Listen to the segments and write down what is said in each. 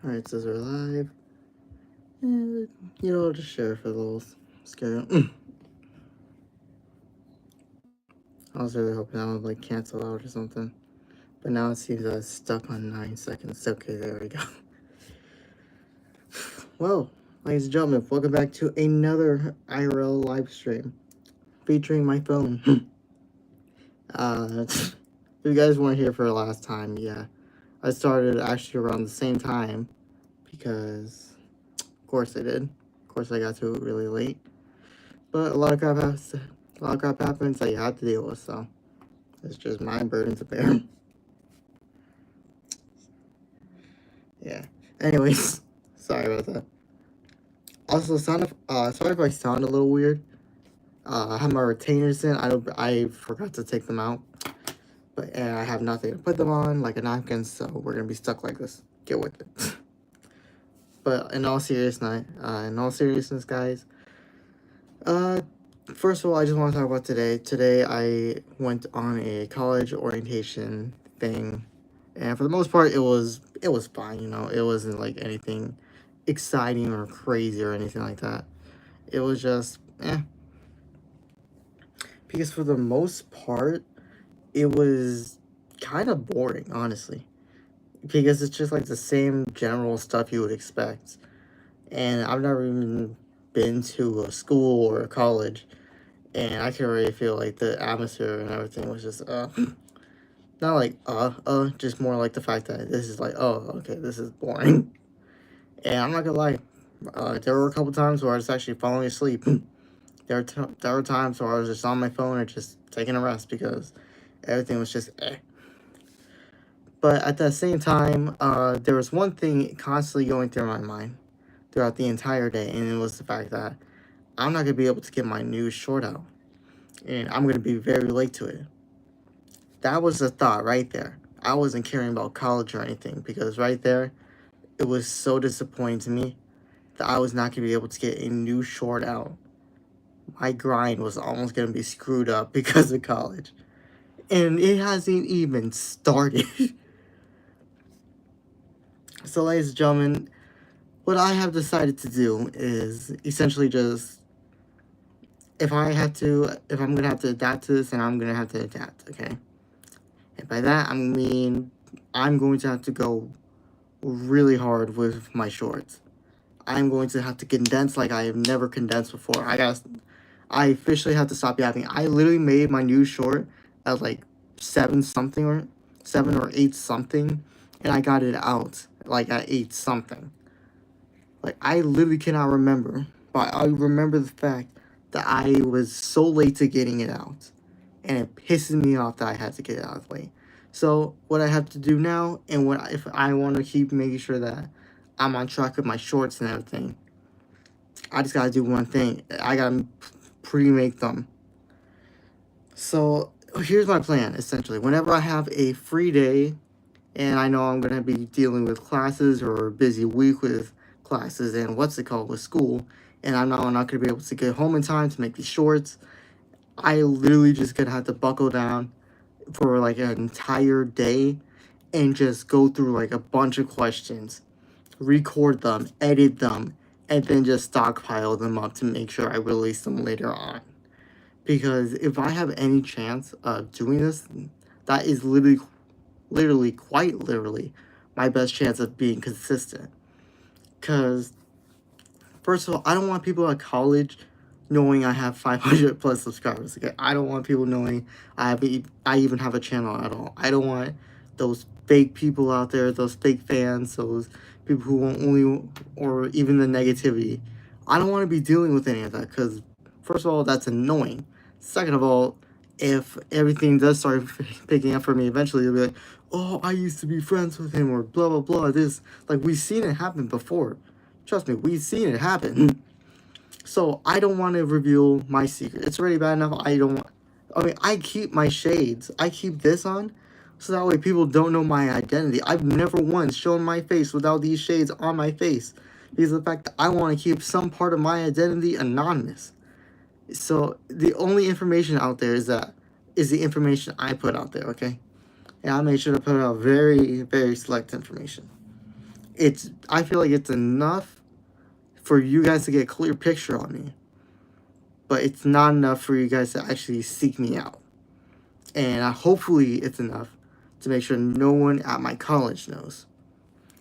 Alright, it says we're live. And, I'll just share for the little scare. I was really hoping I would, cancel out or something. But now it seems that it's stuck on 9 seconds. Okay, there we go. Well, ladies and gentlemen, welcome back to another IRL live stream featuring my phone. If you guys weren't here for the last time, yeah. I started actually around the same time because, of course I did. Of course I got to it really late. But a lot of crap happens that you have to deal with, so it's just my burden to bear. Yeah. Anyways, sorry about that. Also, sorry if I sound a little weird. I have my retainers in. I forgot to take them out, but I have nothing to put them on, like a napkin. So we're gonna be stuck like this. Get with it. But in all seriousness, guys. First of all, I just want to talk about today. Today, I went on a college orientation thing, and for the most part, it was fine. It wasn't like anything exciting or crazy or anything like that. It was just because for the most part, it was kind of boring, honestly, because it's just like the same general stuff you would expect, and I've never even been to a school or a college. And I can really feel like the atmosphere and everything was just, not like, just more like the fact that this is like, oh, okay, this is boring. And I'm not gonna lie, there were a couple times where I was actually falling asleep. There were times where I was just on my phone or just taking a rest because everything was just eh. But at the same time, there was one thing constantly going through my mind throughout the entire day, and it was the fact that I'm not gonna be able to get my news short out. And I'm going to be very late to it. That was the thought right there. I wasn't caring about college or anything because right there, it was so disappointing to me that I was not going to be able to get a new short out. My grind was almost going to be screwed up because of college. And it hasn't even started. So, ladies and gentlemen, what I have decided to do is essentially just, if I'm going to have to adapt to this, then I'm going to have to adapt, okay? And by that, I mean, I'm going to have to go really hard with my shorts. I'm going to have to condense like I have never condensed before. I officially have to stop yapping. I literally made my new short at like 7 or 8 something, and I got it out like at 8 something. Like, I literally cannot remember, but I remember the fact that I was so late to getting it out, and it pisses me off that I had to get it out late. So what I have to do now, and if I want to keep making sure that I'm on track with my shorts and everything, I just gotta do one thing. I gotta pre-make them. So here's my plan, essentially. Whenever I have a free day, and I know I'm gonna be dealing with classes or a busy week with classes and with school, and I'm not gonna be able to get home in time to make these shorts, I literally just gonna have to buckle down for like an entire day and just go through like a bunch of questions, record them, edit them, and then just stockpile them up to make sure I release them later on. Because if I have any chance of doing this, that is quite literally, my best chance of being consistent. Because, first of all, I don't want people at college knowing I have 500 plus subscribers. Okay, I don't want people knowing I even have a channel at all. I don't want those fake people out there, those fake fans, those people who won't or even the negativity. I don't want to be dealing with any of that because, first of all, that's annoying. Second of all, if everything does start picking up for me, eventually they'll be like, "Oh, I used to be friends with him," or blah blah blah. This, like, we've seen it happen before. Trust me, we've seen it happen. So I don't want to reveal my secret. It's already bad enough. I keep my shades. I keep this on so that way people don't know my identity. I've never once shown my face without these shades on my face because of the fact that I want to keep some part of my identity anonymous. So the only information out there is the information I put out there, okay? And I made sure to put out very, very select information. I feel like it's enough for you guys to get a clear picture on me, but it's not enough for you guys to actually seek me out. And hopefully it's enough to make sure no one at my college knows.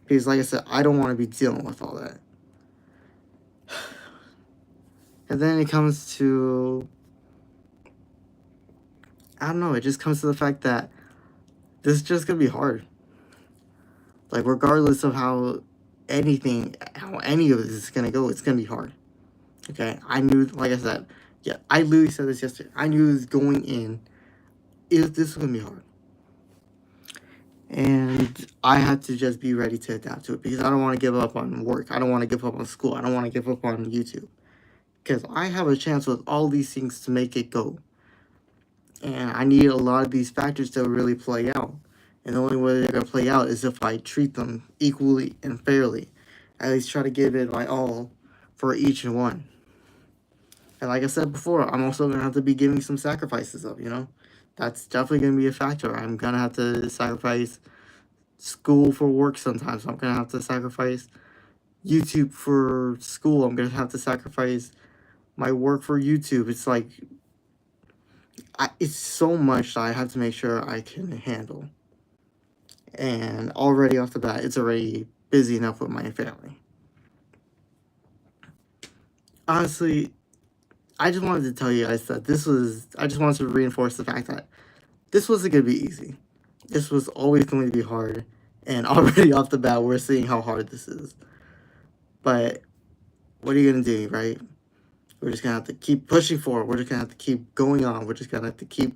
Because like I said, I don't want to be dealing with all that. And then it comes to, I don't know, it just comes to the fact that this is just going to be hard. Like, regardless of how any of this is going to go, it's going to be hard. Okay? I knew, like I said, yeah, I literally said this yesterday. I knew this going in, this was going to be hard. And I had to just be ready to adapt to it because I don't want to give up on work. I don't want to give up on school. I don't want to give up on YouTube. Because I have a chance with all these things to make it go. And I need a lot of these factors to really play out. And the only way they're going to play out is if I treat them equally and fairly. At least try to give it my all for each and one. And like I said before, I'm also going to have to be giving some sacrifices up, you know? That's definitely going to be a factor. I'm going to have to sacrifice school for work sometimes. I'm going to have to sacrifice YouTube for school. I'm going to have to sacrifice my work for YouTube. It's like, it's so much that I have to make sure I can handle. And already off the bat, it's already busy enough with my family. Honestly, I just wanted to tell you guys that I just wanted to reinforce the fact that this wasn't going to be easy. This was always going to be hard. And already off the bat, we're seeing how hard this is. But what are you going to do, right? We're just going to have to keep pushing forward. We're just going to have to keep going on. We're just going to have to keep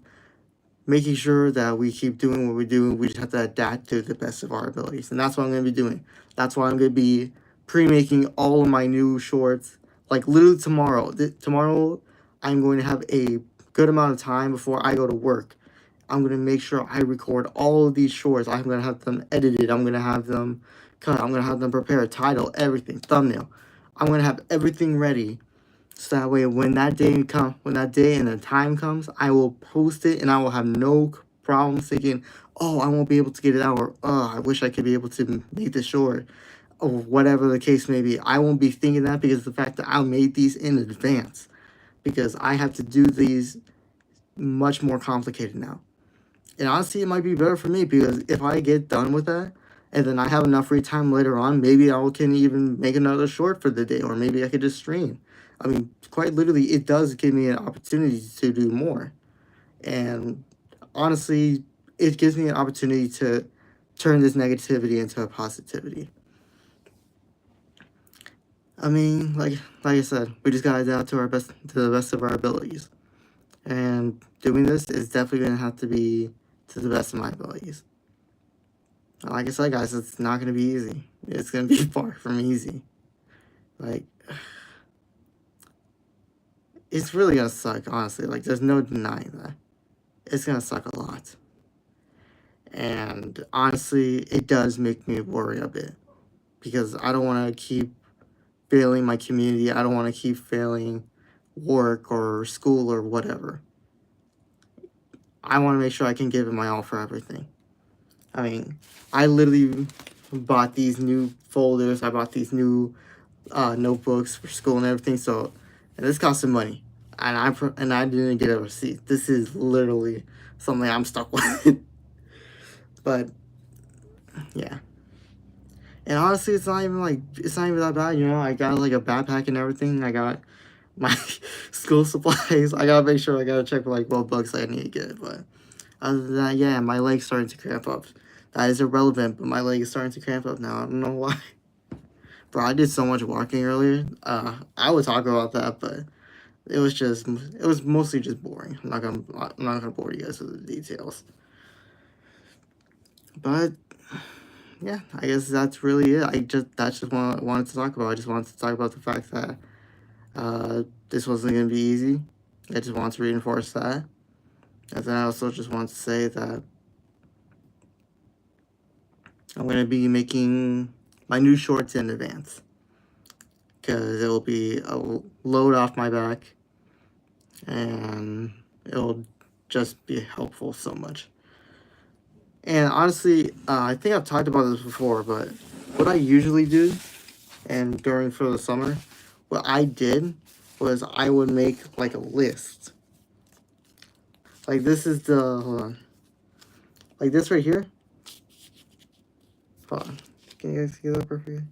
making sure that we keep doing what we do. We just have to adapt to the best of our abilities. And that's what I'm going to be doing. That's why I'm going to be pre-making all of my new shorts. Like, literally tomorrow. Tomorrow, I'm going to have a good amount of time before I go to work. I'm going to make sure I record all of these shorts. I'm going to have them edited. I'm going to have them cut. I'm going to have them prepare a title, everything, thumbnail. I'm going to have everything ready. So that way, when that day and the time comes, I will post it and I will have no problem thinking, oh, I won't be able to get it out, or oh, I wish I could be able to make this short, or whatever the case may be. I won't be thinking that because of the fact that I made these in advance, because I have to do these much more complicated now. And honestly, it might be better for me because if I get done with that and then I have enough free time later on, maybe I can even make another short for the day, or maybe I could just stream. I mean, quite literally, it does give me an opportunity to do more. And honestly, it gives me an opportunity to turn this negativity into a positivity. I mean, like I said, we just gotta adapt to the best of our abilities. And doing this is definitely gonna have to be to the best of my abilities. Like I said, guys, it's not gonna be easy. It's gonna be far from easy. Like, it's really gonna suck, honestly. Like, there's no denying that. It's gonna suck a lot. And honestly, it does make me worry a bit. Because I don't want to keep failing my community. I don't want to keep failing work or school or whatever. I want to make sure I can give it my all for everything. I mean, I literally bought these new folders. I bought these new notebooks for school and everything. So, and this cost some money, and I didn't get a receipt. This is literally something I'm stuck with. But yeah, and honestly, it's not even that bad. You know, I got like a backpack and everything. I got my school supplies. I gotta make sure I gotta check for like what books I need to get. But other than that, yeah, my leg's starting to cramp up. That is irrelevant, but my leg is starting to cramp up now. I don't know why. Bro, I did so much walking earlier. I would talk about that, but it was mostly just boring. I'm not gonna bore you guys with the details. But yeah, I guess that's really it. That's just what I wanted to talk about. I just wanted to talk about the fact that this wasn't gonna be easy. I just wanted to reinforce that. And then I also just want to say that I'm going to be making my new shorts in advance. Because it will be a load off my back. And it will just be helpful so much. And honestly, I think I've talked about this before, but what I usually do, and during for the summer, what I did was I would make like a list. Like this is the, hold on. Like this right here. Hold on. Can you guys see that perfectly?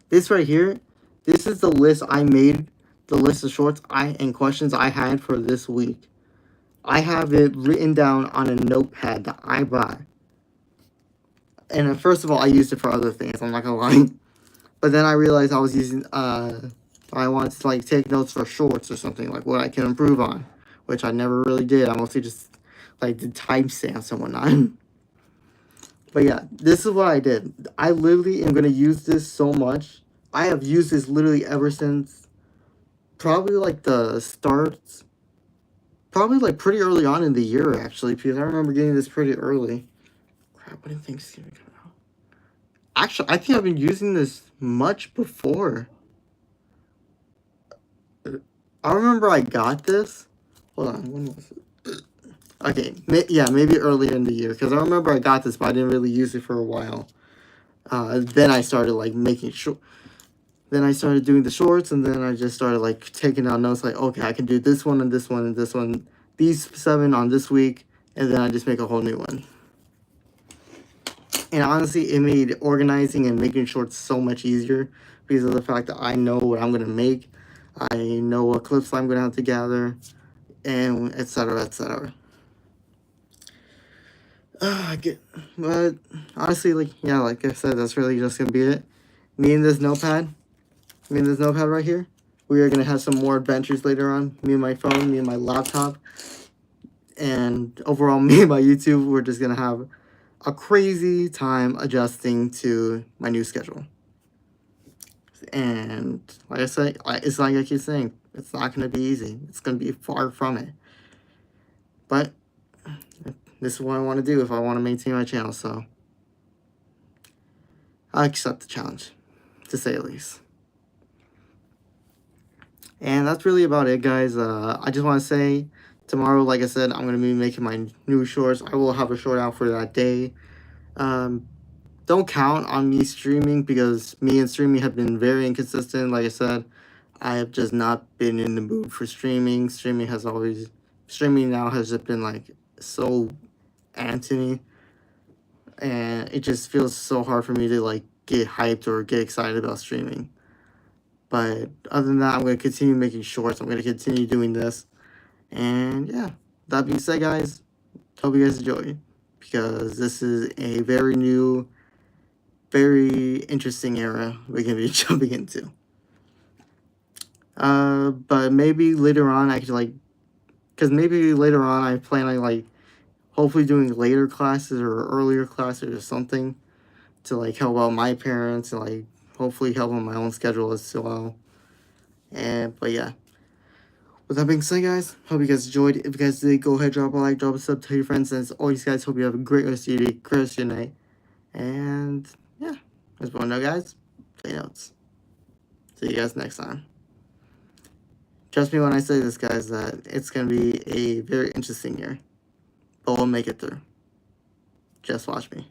This right here, this is the list I made, the list of shorts and questions I had for this week. I have it written down on a notepad that I bought. And first of all, I used it for other things, I'm not gonna lie. But then I realized I was using, I wanted to like take notes for shorts or something, like what I can improve on, which I never really did. I mostly just like did timestamps and whatnot. But yeah, this is what I did. I literally am gonna use this so much. I have used this literally ever since probably like the starts, probably like pretty early on in the year actually, because I remember getting this pretty early. Crap, when did Thanksgiving come out? Actually, I think I've been using this much before. I remember I got this. Hold on, when was it? Okay, yeah, maybe earlier in the year, because I remember I got this, but I didn't really use it for a while. Then I started like making sure. Then I started doing the shorts, and then I just started like taking out notes. Like, okay, I can do this one and this one and this one, these 7 on this week, and then I just make a whole new one. And honestly, it made organizing and making shorts so much easier because of the fact that I know what I'm gonna make, I know what clips I'm gonna have to gather, and etc. etc. But honestly, like yeah, like I said, that's really just gonna be it. Me and this notepad right here. We are gonna have some more adventures later on. Me and my phone, me and my laptop, and overall, me and my YouTube. We're just gonna have a crazy time adjusting to my new schedule. And like I say, it's like I keep saying, it's not gonna be easy. It's gonna be far from it. But this is what I want to do if I want to maintain my channel. So I accept the challenge, to say the least. And that's really about it, guys. I just want to say, tomorrow, like I said, I'm going to be making my new shorts. I will have a short out for that day. Don't count on me streaming because me and streaming have been very inconsistent. Like I said, I have just not been in the mood for streaming. Streaming now has just been like so anti, and it just feels so hard for me to like get hyped or get excited about streaming. But other than that, I'm going to continue making shorts. I'm going to continue doing this. And yeah, that being said, guys, hope you guys enjoy, because this is a very new, very interesting era we're going to be jumping into. But maybe later on I could like, because maybe later on I plan on like hopefully doing later classes or earlier classes or something to like help out my parents and like hopefully help on my own schedule as well. But yeah, with that being said, guys, hope you guys enjoyed. If you guys did, go ahead, drop a like, drop a sub, tell your friends, and as always, guys, hope you have a great rest of your day, great rest of your night. And yeah, as well now, guys, play notes. See you guys next time. Trust me when I say this, guys, that it's going to be a very interesting year, but we'll make it through. Just watch me.